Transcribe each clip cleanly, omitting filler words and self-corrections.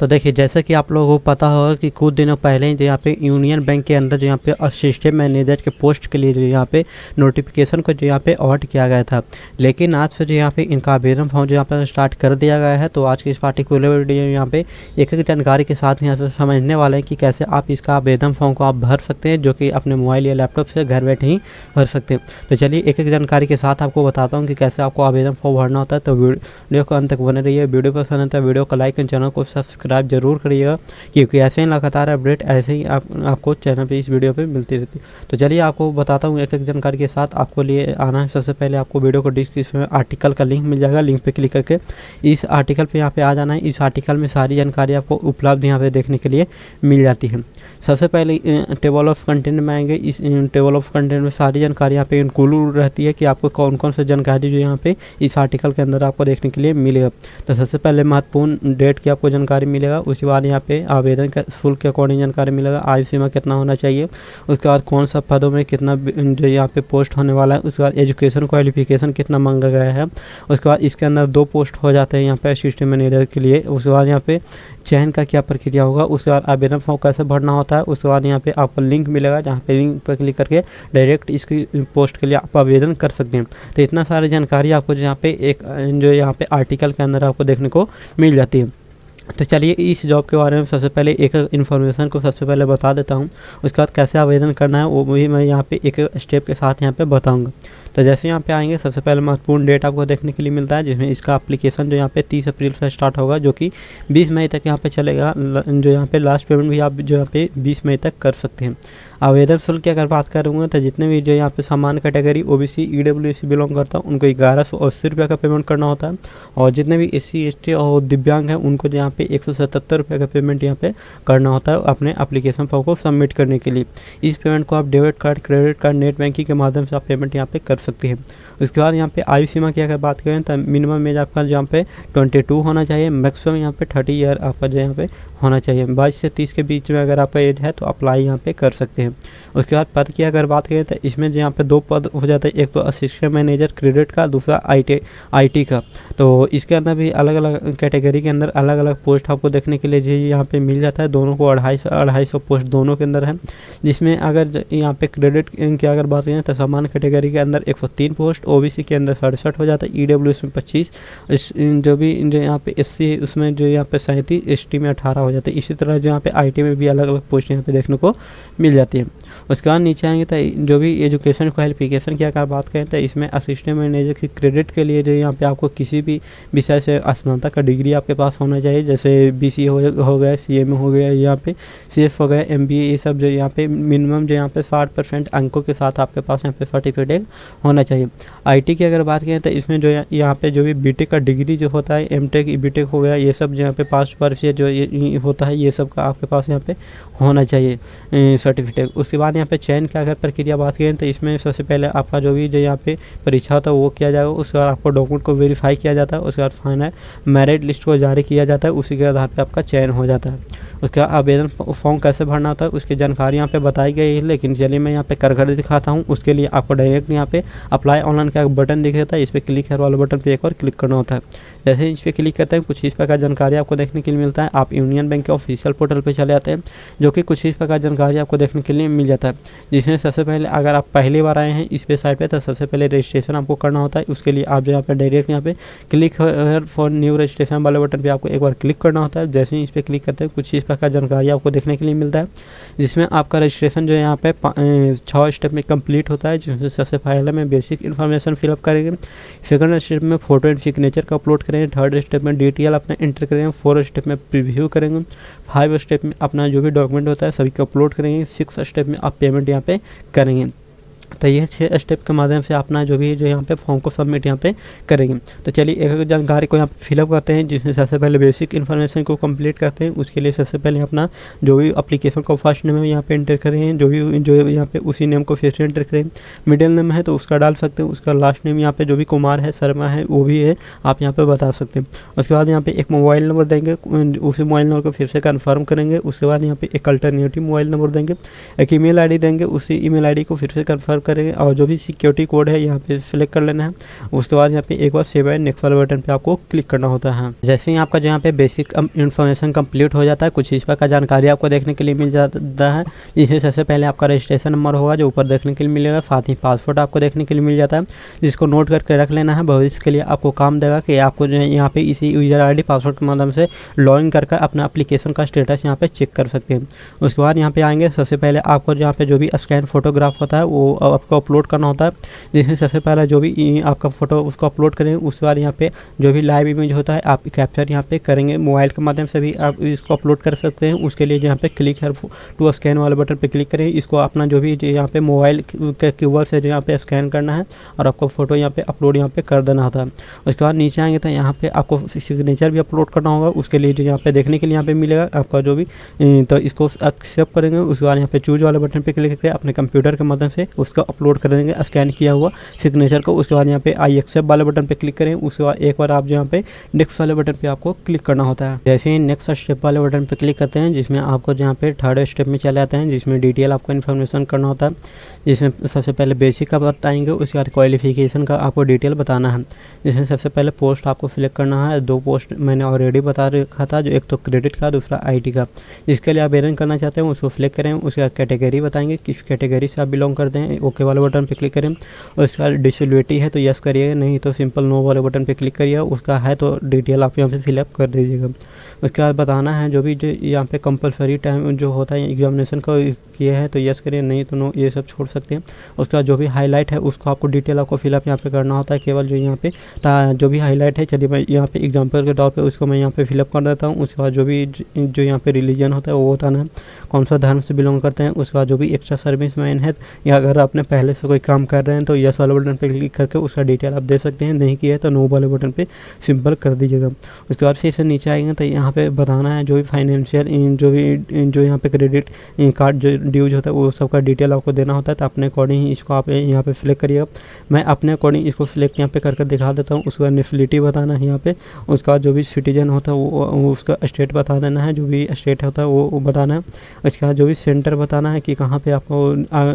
तो देखिए, जैसा कि आप लोगों को पता होगा कि कुछ दिनों पहले ही जो यहाँ पे यूनियन बैंक के अंदर जो यहाँ पे असिस्टेंट मैनेजर के पोस्ट के लिए जो यहाँ पे नोटिफिकेशन को जो यहाँ पे अलॉट किया गया था, लेकिन आज से जो यहाँ पे इनका आवेदन फॉर्म जो यहाँ पे स्टार्ट कर दिया गया है। तो आज की इस पार्टिकुलर वीडियो यहाँ पे एक एक जानकारी के साथ यहाँ से समझने वाले हैं कि कैसे आप इसका आवेदन फॉर्म को आप भर सकते हैं, जो कि अपने मोबाइल या लैपटॉप से घर बैठे ही भर सकते हैं। तो चलिए एक एक जानकारी के साथ आपको बताता हूँ कि कैसे आपको आवेदन फॉर्म भरना होता है। तो वीडियो को अंत तक बने रहिए। वीडियो पसंद है तो वीडियो को लाइक और चैनल को सब्सक्राइब जरूर करिएगा, क्योंकि ऐसे ही लगातार अपडेट ऐसे ही आपको चैनल पे इस वीडियो पे मिलती रहती है। तो चलिए आपको बताता हूँ एक एक जानकारी के साथ। आपको लिए आना है, सबसे पहले आपको वीडियो को डिस्क्रिप्शन में आर्टिकल का लिंक मिल जाएगा। लिंक पे क्लिक करके इस आर्टिकल पे यहाँ पे आ जाना है। इस आर्टिकल में सारी जानकारी आपको उपलब्ध यहाँ पे देखने के लिए मिल जाती है। सबसे पहले टेबल ऑफ कंटेंट में आएंगे। इस टेबल ऑफ कंटेंट में सारी जानकारी यहाँ पे इंक्लूड रहती है कि आपको कौन कौन सी जानकारी जो यहाँ पे इस आर्टिकल के अंदर आपको देखने के लिए मिलेगा। तो सबसे पहले महत्वपूर्ण डेट की आपको जानकारी मिलेगा। उसके बाद यहाँ पे आवेदन का शुल्क के अकॉर्डिंग जानकारी मिलेगा। आयु सीमा कितना होना चाहिए, उसके बाद कौन सा पदों में कितना जो यहाँ पे पोस्ट होने वाला है, उसके बाद एजुकेशन क्वालिफिकेशन कितना मांगा गया है। उसके बाद इसके अंदर 2 पोस्ट हो जाते हैं यहाँ पे असिस्टेंट मैनेजर के लिए। उसके बाद यहाँ पे चयन का क्या प्रक्रिया होगा, उसके बाद आवेदन फॉर्म कैसे भरना होता है। उसके बाद यहाँ पे आपको लिंक मिलेगा, जहाँ पे लिंक पर क्लिक करके डायरेक्ट इसकी पोस्ट के लिए आप आवेदन कर सकते हैं। तो इतना सारी जानकारी आपको यहाँ पे जो यहाँ पे आर्टिकल के अंदर आपको देखने को मिल जाती है। तो चलिए इस जॉब के बारे में सबसे पहले एक इन्फॉर्मेशन को सबसे पहले बता देता हूँ। उसके बाद कैसे आवेदन करना है वो भी मैं यहाँ पे एक स्टेप के साथ यहाँ पे बताऊँगा। तो जैसे यहाँ पे आएंगे, सबसे पहले महत्वपूर्ण डेट आपको देखने के लिए मिलता है, जिसमें इसका एप्लीकेशन जो यहाँ पे 30 अप्रैल से स्टार्ट होगा, जो कि 20 मई तक यहाँ पे चलेगा। जो यहाँ पे लास्ट पेमेंट भी आप जो यहाँ पे 20 मई तक कर सकते हैं। आवेदन शुल्क की अगर बात करूँगा तो जितने भी जो यहाँ पे सामान्य कैटेगरी ओबीसी ईडब्ल्यूएस बिलोंग करता है उनको 1180 रुपये का पेमेंट करना होता है, और जितने भी एससी एसटी और दिव्यांग हैं उनको यहाँ पे 177 रुपये का पेमेंट यहाँ पे करना होता है अपने एप्लीकेशन फॉर्म को सबमिट करने के लिए। इस पेमेंट को आप debit card, credit card, net banking के माध्यम से आप पेमेंट यहाँ पे कर सकते हैं। उसके बाद यहाँ पे आयु सीमा की अगर बात करें तो मिनिमम एज आपका यहाँ पे 22 होना चाहिए, मैक्सिमम यहाँ पे 30 ईयर आपका जो यहाँ पे होना चाहिए। 22 से 30 के बीच में अगर आपका एज है तो अप्लाई यहाँ पे कर सकते हैं। उसके बाद पद की अगर बात करें तो इसमें जो यहाँ पे 2 पद हो जाते हैं, एक तो असिस्टेंट मैनेजर क्रेडिट का, दूसरा IT का। तो इसके अंदर भी अलग अलग कैटेगरी के अंदर अलग अलग पोस्ट आपको देखने के लिए जो यहाँ पे मिल जाता है। दोनों को 250 पोस्ट दोनों के अंदर है, जिसमें अगर यहाँ पे क्रेडिट की अगर बात करें तो सामान्य कैटेगरी के अंदर 103 पोस्ट, ओबीसी के अंदर 67 हो जाता है, ईडब्ल्यूएस में 25, जो यहाँ पे एससी है उसमें जो यहाँ पे 37, एसटी में 18 हो जाते हैं। इसी तरह जो यहाँ पे IT में भी अलग अलग पोस्ट यहाँ पे देखने को मिल जाती है। उसके बाद नीचे आएंगे तो जो भी एजुकेशन क्वालिफिकेशन की अगर बात करें तो इसमें असिस्टेंट मैनेजर की क्रेडिट के लिए जो यहाँ पे आपको किसी भी विषय से स्नातक का डिग्री आपके पास होना चाहिए, जैसे BCA हो गया, CMA हो गया, यहाँ पे CF हो गया, MBA, ये सब जो यहाँ पे मिनिमम जो यहाँ पे 60% अंकों के साथ आपके पास यहाँ पे सर्टिफिकेट होना चाहिए। IT की अगर बात करें तो इसमें जो यहाँ पे जो भी BTech का डिग्री जो होता है, MTech, BTech हो गया, ये सब जो यहाँ पे पास वर्ष जो ये होता है, ये सब का आपके पास यहाँ पे होना चाहिए सर्टिफिकेट। उसके बाद यहाँ पे चयन की अगर प्रक्रिया बात करें तो इसमें सबसे पहले आपका जो भी जो यहाँ पे परीक्षा होता है वो किया जाएगा। उसके बाद आपको डॉक्यूमेंट को वेरीफाई किया जाता है। उसके बाद फाइनल मेरिट लिस्ट को जारी किया जाता है, उसी के आधार पर आपका चयन हो जाता है। उसके बाद आवेदन फॉर्म कैसे भरना होता है उसकी जानकारी यहाँ पे बताई गई है, लेकिन चलिए मैं यहाँ पे कर दिखाता हूँ। उसके लिए आपको डायरेक्ट यहाँ पे अप्लाई ऑनलाइन का बटन दिख जाता है, इस पर क्लिक कर वाले बटन पे एक बार क्लिक करना होता है। जैसे इस पर क्लिक करते हैं कुछ इस प्रकार जानकारी आपको देखने के लिए मिलता है। आप यूनियन बैंक के ऑफिशियल पोर्टल पे चले जाते हैं, जो कि कुछ इस प्रकार जानकारी आपको देखने के लिए मिल जाता है। जिसमें सबसे पहले अगर आप पहली बार आए हैं इस वेबसाइट पे तो सबसे पहले रजिस्ट्रेशन आपको करना होता है। उसके लिए आप जो यहाँ पे डायरेक्ट यहाँ पे क्लिक फॉर न्यू रजिस्ट्रेशन वाले बटन पर आपको एक बार क्लिक करना होता है। जैसे ही इस पर क्लिक करते हैं कुछ इस प्रकार जानकारी आपको देखने के लिए मिलता है, जिसमें आपका रजिस्ट्रेशन जो यहाँ पे 6 स्टेप में कंप्लीट होता है। जिसमें सबसे पहले में बेसिक इन्फॉर्मेशन फिलअप करेंगे, सेकंड स्टेप में फोटो एंड सिग्नेचर का अपलोड करेंगे, थर्ड स्टेप में डिटेल अपना एंटर करेंगे, 4 स्टेप में प्रीव्यू करेंगे, 5 स्टेप में अपना जो भी डॉक्यूमेंट होता है सभी को अपलोड करेंगे, 6 स्टेप में आप पेमेंट यहाँ पे करेंगे। तो ये 6 स्टेप के माध्यम से अपना जो भी जो यहाँ पे फॉर्म को सबमिट यहाँ पे करेंगे। तो चलिए एक एक जानकारी को यहाँ पे फिलअप करते हैं, जिसमें सबसे पहले बेसिक इन्फॉर्मेशन को कंप्लीट करते हैं। उसके लिए सबसे पहले अपना जो भी एप्लीकेशन का फर्स्ट नेम है यहाँ पे एंटर करें, जो यहाँ पे उसी नेम को फिर से एंटर करें। मिडिल नेम है तो उसका डाल सकते हैं, उसका लास्ट नेम यहाँ पे जो भी कुमार है, शर्मा है, वो भी है, आप यहाँ पे बता सकते हैं। उसके बाद यहाँ पे एक मोबाइल नंबर देंगे, उसी मोबाइल नंबर को फिर से कन्फर्म करेंगे। उसके बाद यहाँ पे एक अल्टरनेटिव मोबाइल नंबर देंगे, एक email ID देंगे, उसी email ID को फिर से कन्फर्म करेंगे और जो भी सिक्योरिटी कोड है यहाँ पे सिलेक्ट कर लेना है। उसके बाद यहाँ पे एक बार सेव एंड नेक्स्ट वाले बटन पे आपको क्लिक करना होता है। जैसे ही आपका यहाँ पे बेसिक इन्फॉर्मेशन कंप्लीट हो जाता है, कुछ इस प्रकार जानकारी आपको देखने के लिए मिल जाता है। जिसमें सबसे पहले आपका रजिस्ट्रेशन नंबर होगा जो ऊपर देखने के लिए मिलेगा, साथ ही पासवर्ड आपको देखने के लिए मिल जाता है, जिसको नोट करके रख लेना है। भविष्य के लिए आपको काम देगा कि आपको जो है यहाँ पे इसी यूजर आईडी पासवर्ड के माध्यम से लॉगिन करके अपना एप्लीकेशन का स्टेटस यहाँ पे चेक कर सकते हैं। उसके बाद यहाँ पे आएंगे, सबसे पहले आपको यहाँ पे जो भी स्कैन फोटोग्राफ होता है वो आपको अपलोड करना होता है। जिसमें सबसे पहले जो भी आपका फोटो उसको अपलोड करेंगे, उसके बाद यहाँ पे जो भी लाइव इमेज होता है आप कैप्चर यहाँ पे करेंगे। मोबाइल के माध्यम से भी आप इसको अपलोड कर सकते हैं। उसके लिए यहाँ पे क्लिक है टू स्कैन वाले बटन पे क्लिक करें। इसको अपना जो भी यहाँ पे मोबाइल के कीवर्ड से यहाँ पे स्कैन करना है और आपको फोटो यहाँ पे अपलोड यहाँ पे कर देना होता है। उसके बाद नीचे आएंगे तो यहाँ पे आपको सिग्नेचर भी अपलोड करना होगा। उसके लिए जो यहाँ पे देखने के लिए यहाँ पे मिलेगा आपका जो भी, तो इसको एक्सेप्ट करेंगे। उसके बाद यहाँ पे चूज वाले बटन पे क्लिक करके अपने कंप्यूटर के मदद से उसका अपलोड कर देंगे स्कैन किया हुआ सिग्नेचर को। उसके बाद यहाँ पे आई एक्सेप्ट वाले बटन पे क्लिक करें। उसके बाद एक बार आप यहाँ पे नेक्स्ट वाले बटन पे आपको क्लिक करना होता है। जैसे ही नेक्स्ट स्टेप वाले बटन पे क्लिक करते हैं, जिसमें आपको यहाँ पे थर्ड स्टेप में चले जाते हैं, जिसमें डिटेल आपको इन्फॉर्मेशन करना होता है। जिसमें सबसे पहले बेसिक का बताएंगे, उसके बाद क्वालिफिकेशन का आपको डिटेल बताना है। जिसमें सबसे पहले पोस्ट आपको सिलेक्ट करना है। 2 पोस्ट मैंने ऑलरेडी बता रखा था, जो एक तो क्रेडिट का, दूसरा IT का। जिसके लिए आवेदन करना चाहते हैं उसको सिलेक्ट करें। उसके बाद कैटेगरी बताएंगे, किस कैटेगरी से आप बिलोंग करते हैं, ओके वाले बटन पे क्लिक करें। उसके बाद डिसेबिलिटी है तो यस करिएगा, नहीं तो सिंपल नो वाले बटन पे क्लिक करिएगा। उसका है तो डिटेल आप यहाँ पे फिलअप कर दीजिएगा। उसके बाद बताना है जो भी जो यहाँ पे कंपलसरी टाइम जो होता है एग्जामिनेशन का किए हैं तो यस करिए, नहीं तो नो, ये सब छोड़ सकते हैं। उसके बाद जो भी हाईलाइट है उसको आपको डिटेल आपको फिलअप यहाँ पे करना होता है। केवल जो यहाँ पे जो भी हाईलाइट है, चलिए मैं यहाँ पे एग्जांपल के तौर पे उसको मैं यहाँ पे फिलअप कर देता हूँ। उसके बाद जो भी जो यहाँ पे रिलीजन होता है वो बताना है, कौन सा धर्म से बिलोंग करते हैं। उसके बाद जो भी एक्स्ट्रा सर्विस मैन है या अगर आपने पहले से कोई काम कर रहे हैं तो यस वाले बटन पर क्लिक करके उसका डिटेल आप दे सकते हैं, नहीं किया है तो नो वाले बटन पर सिंपल कर दीजिएगा। उसके बाद फिर से नीचे आएंगे तो यहाँ पे बताना है जो भी फाइनेंशियल जो यहाँ पे क्रेडिट कार्ड जो ड्यूज होता है वो सबका डिटेल आपको देना होता है। तो अपने अकॉर्डिंग इसको आप यहाँ पे सिलेक्ट करिएगा। मैं अपने अकॉर्डिंग इसको सिलेक्ट यहाँ पे करके दिखा देता हूँ। उसके बाद नेशनलिटी बताना है यहाँ पे। उसके बाद जो भी सिटीजन होता है वो उसका स्टेट बता देना है, जो भी स्टेट होता है वो बताना है। उसके बाद जो भी सेंटर बताना है कि कहाँ पे आपको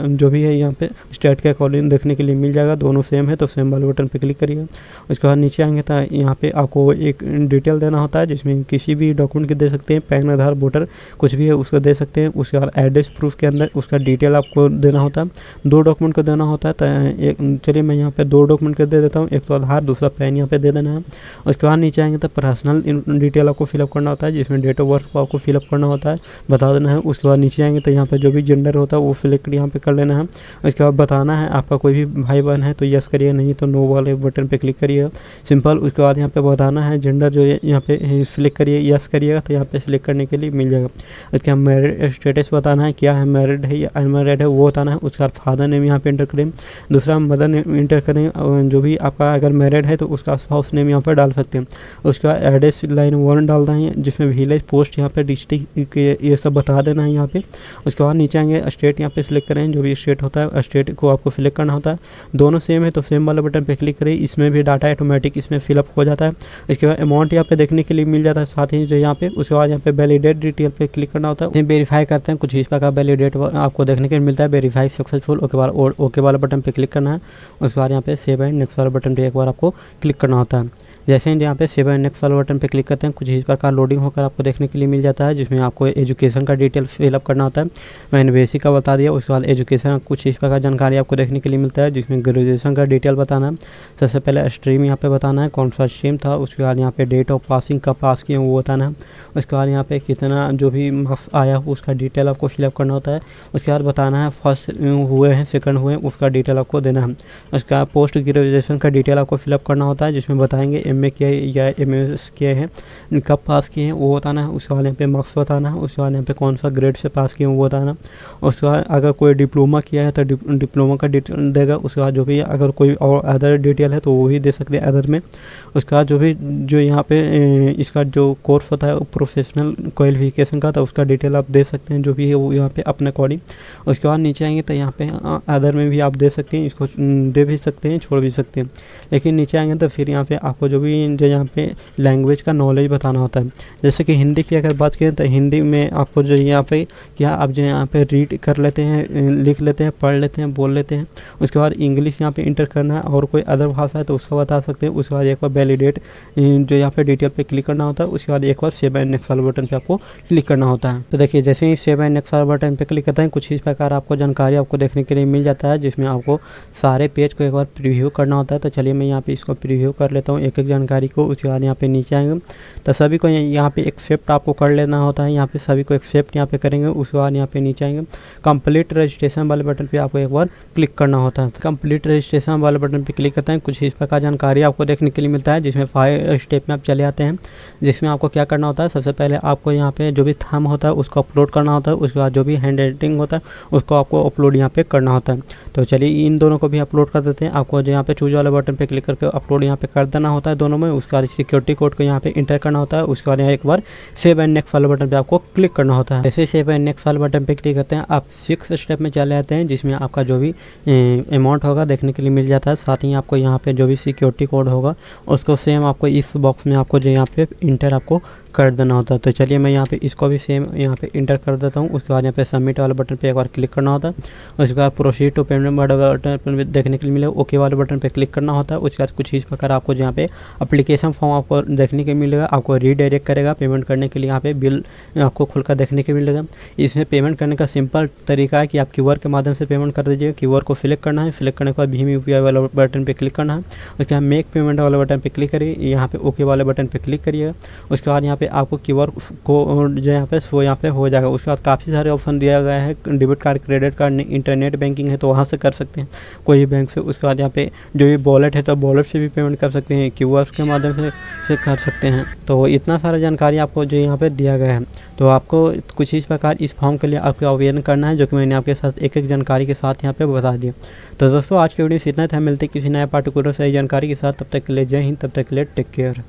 जो भी है यहाँ पे स्टेट के अकॉर्डिंग देखने के लिए मिल जाएगा। दोनों सेम है तो सेम वाले बटन पर क्लिक करिएगा। उसके बाद नीचे आएंगे तो यहाँ पे आपको एक डिटेल देना होता है, जिसमें किसी भी डॉक्यूमेंट के दे सकते हैं, पैन, आधार, वोटर कुछ भी है उसको दे सकते हैं। उसके बाद एड्रेस प्रूफ के अंदर उसका डिटेल आपको देना होता है। 2 डॉक्यूमेंट को देना होता है। तो एक चलिए मैं यहाँ पे 2 डॉक्यूमेंट को दे देता हूँ, एक तो आधार, दूसरा पैन यहाँ पे दे देना है। उसके बाद नीचे आएंगे तो पर्सनल डिटेल आपको फिलअप करना होता है, जिसमें डेट ऑफ बर्थ को आपको फिलअप करना होता है, बता देना है। उसके बाद नीचे आएंगे तो यहाँ पे जो भी जेंडर होता है वो सिलेक्ट यहाँ पे कर लेना है। उसके बाद बताना है आपका कोई भी भाई बहन है तो यस करिए, नहीं तो नो वाले बटन पे क्लिक करिएगा, सिंपल। उसके बाद यहाँ पे बताना है जेंडर जो यहाँ पे सिलेक्ट करिए, यस करिएगा तो यहाँ पे सिलेक्ट करने के लिए मिल जाएगा। उसके बाद मैरिड स्टेटस बताना है, क्या है, मैरिड है या अनमैरिड है वो बताना है। उसके बाद फादर नेम यहाँ पे एंटर करें, दूसरा मदर नेम एंटर करें। जो भी आपका अगर मैरिड है तो उसका स्पाउस नेम यहाँ पर डाल सकते हैं। उसके बाद एड्रेस लाइन 1 डालना है, जिसमें विलेज, पोस्ट, यहाँ पे डिस्ट्रिक्ट ये सब बता देना है यहाँ पे। उसके बाद नीचे आएंगे स्टेट यहाँ पे सिलेक्ट करें, जो भी स्टेट होता है स्टेट को आपको सिलेक्ट करना होता है। दोनों सेम है तो सेम वाले बटन पे क्लिक करें। इसमें भी डाटा ऑटोमेटिक इसमें फिलअप हो जाता है। इसके बाद अमाउंट यहाँ पे देखने के लिए मिल जाता है साथ ही जो यहाँ पे। उसके बाद यहाँ पे वैलिडेट डिटेल पे क्लिक करना होता है, वेरीफाई करते हैं, कुछ इस प्रकार वैलिडेट आपको देखने के लिए मिलता है, वेरीफाई सक्सेसफुल। ओके वाले बटन पे क्लिक करना है। उसके बाद यहाँ पे सेव एंड नेक्स्ट वाले बटन पे एक बार आपको क्लिक करना होता है। जैसे ही यहाँ पे सेव एंड नेक्स्ट वाले बटन पे क्लिक करते हैं, कुछ इस प्रकार लोडिंग होकर आपको देखने के लिए मिल जाता है, जिसमें आपको एजुकेशन का डिटेल फिलअप करना होता है। मैंने बेसिक का बता दिया। उसके बाद एजुकेशन कुछ इस प्रकार जानकारी आपको देखने के लिए मिलता है, जिसमें ग्रेजुएशन का डिटेल बताना है। सबसे पहले स्ट्रीम यहाँ पे बताना है, कौन सा स्ट्रीम था। उसके बाद यहाँ पे डेट ऑफ पासिंग, कब पास किए वो बताना है। उसके बाद यहाँ पे कितना जो भी मार्क्स आया उसका डिटेल आपको फिलअप करना होता है। उसके बाद बताना है फर्स्ट हुए हैं, सेकंड हुए हैं, उसका डिटेल आपको देना है। उसके बाद पोस्ट ग्रेजुएशन का डिटेल आपको फिलअप करना होता है, जिसमें बताएंगे MA किया या MS किए हैं, कब पास किए हैं वो बताना है। उसके बाद यहाँ पे मार्क्स बताना है। उसके बाद यहाँ पे कौन सा ग्रेड से पास किए हैं वो बताना। उसके बाद अगर कोई डिप्लोमा किया है तो डिप्लोमा का डिटेल देगा। उसके बाद जो भी अगर कोई और अदर डिटेल है तो वो भी दे सकते हैं अदर में। उसके बाद जो यहाँ पे इसका जो कोर्स होता है प्रोफेशनल क्वालिफिकेशन का, तो उसका डिटेल आप दे सकते हैं, जो भी है वो यहाँ पे अपने अकॉर्डिंग। उसके बाद नीचे आएंगे तो यहाँ पे अदर में भी आप दे सकते हैं, इसको दे भी सकते हैं, छोड़ भी सकते हैं। लेकिन नीचे आएंगे तो फिर यहाँ पे आपको जो भी भी जो यहाँ पे लैंग्वेज का नॉलेज बताना होता है। जैसे कि हिंदी की अगर बात करें तो हिंदी में आपको जो यहाँ पे क्या आप जो यहाँ पे रीड कर लेते हैं, लिख लेते हैं, पढ़ लेते हैं, बोल लेते हैं। उसके बाद इंग्लिश यहाँ पे इंटर करना है और कोई अदर भाषा है तो उसका बता सकते हैं। उसके बाद एक बार वैलिडेट जो यहाँ पे डिटेल पे क्लिक करना होता है। उसके बाद एक बार सेव एंड नेक्स्ट वाले बटन पे आपको क्लिक करना होता है। तो देखिए जैसे ही सेव एंड नेक्स्ट वाले बटन पे क्लिक करते हैं कुछ इस प्रकार आपको जानकारी आपको देखने के लिए मिल जाता है, जिसमें आपको सारे पेज को एक बार प्रीव्यू करना होता है। तो चलिए मैं यहाँ पे इसको प्रीव्यू कर लेता हूँ एक एक जानकारी को। उसके बाद यहाँ पे नीचे आएंगे तो सभी को यहाँ पे एक्सेप्ट आपको कर लेना होता है। यहाँ पे सभी को एक्सेप्ट यहाँ पे करेंगे। उसके बाद यहाँ पे नीचे आएंगे कंप्लीट रजिस्ट्रेशन वाले बटन पे आपको एक बार क्लिक करना होता है। कंप्लीट रजिस्ट्रेशन वाले बटन पे क्लिक करते हैं कुछ इस प्रकार जानकारी आपको देखने के लिए मिलता है, जिसमें 5 स्टेप में आप चले आते हैं। जिसमें आपको क्या करना होता है, सबसे पहले आपको यहाँ पे जो भी थंब होता है उसको अपलोड करना होता है। उसके बाद जो भी हैंड राइटिंग होता है उसको आपको अपलोड यहाँ पे करना होता है। तो चलिए इन दोनों को भी अपलोड कर देते हैं। आपको जो यहाँ पे चूज वाले बटन पे क्लिक करके अपलोड यहाँ पे कर देना होता है दोनों में। उसके बाद सिक्योरिटी कोड को यहाँ पे इंटर करना होता है। उसके बाद यहाँ एक बार सेव एंड नेक्स्ट वाले बटन पे आपको क्लिक करना होता है। जैसे सेव एंड नेक्स्ट वाले बटन पे क्लिक करते हैं आप 6 स्टेप में चले आते हैं, जिसमें आपका जो भी अमाउंट होगा देखने के लिए मिल जाता है। साथ ही आपको यहाँ पे जो भी सिक्योरिटी कोड होगा उसको सेम आपको इस बॉक्स में आपको जो यहाँ पे इंटर आपको कर देना होता है। तो चलिए मैं यहाँ पे इसको भी सेम यहाँ पे इंटर कर देता हूँ। उसके बाद यहाँ पे सबमिट वाले बटन पे एक बार क्लिक करना होता है। उसके बाद प्रोसीड टू पेमेंट वाले बटन पर देखने के लिए मिलेगा, ओके वाले बटन पे क्लिक करना होता है। उसके बाद कुछ इस प्रकार आपको यहाँ पे एप्लीकेशन फॉर्म आपको देखने के मिलेगा। आपको रीडायरेक्ट करेगा पेमेंट करने के लिए। यहाँ पे बिल आपको खुलकर देखने के मिलेगा। इसमें पेमेंट करने का सिंपल तरीका है कि आप QR के माध्यम से पेमेंट कर दीजिए। QR को सिलेक्ट करना है, सिलेक्ट करने के बाद भीम UPI वाला बटन पर क्लिक करना है। उसके बाद मेक पेमेंट वाले बटन पर क्लिक करिए, यहाँ पे ओके वाले बटन पर क्लिक करिएगा। उसके बाद यहाँ पे आपको QR को जो यहाँ पे सो यहाँ पे हो जाएगा। उसके बाद काफ़ी सारे ऑप्शन दिया गया है, debit card, credit card, internet banking है तो वहाँ से कर सकते हैं कोई भी बैंक से। उसके बाद यहाँ पे जो भी वॉलेट है तो वॉलेट से भी पेमेंट कर सकते हैं, QR के माध्यम से कर सकते हैं। तो इतना सारा जानकारी आपको जो यहाँ पे दिया गया है। तो आपको कुछ इस प्रकार इस फॉर्म के लिए आपको आवेदन करना है, जो कि मैंने आपके साथ एक एक जानकारी के साथ यहाँ पे बता दिया। तो दोस्तों आज के वीडियो से इतना था, मिलते किसी नया पार्टिकुलर सही जानकारी के साथ। तब तक के लिए जय हिंद, तब तक के लिए टेक केयर।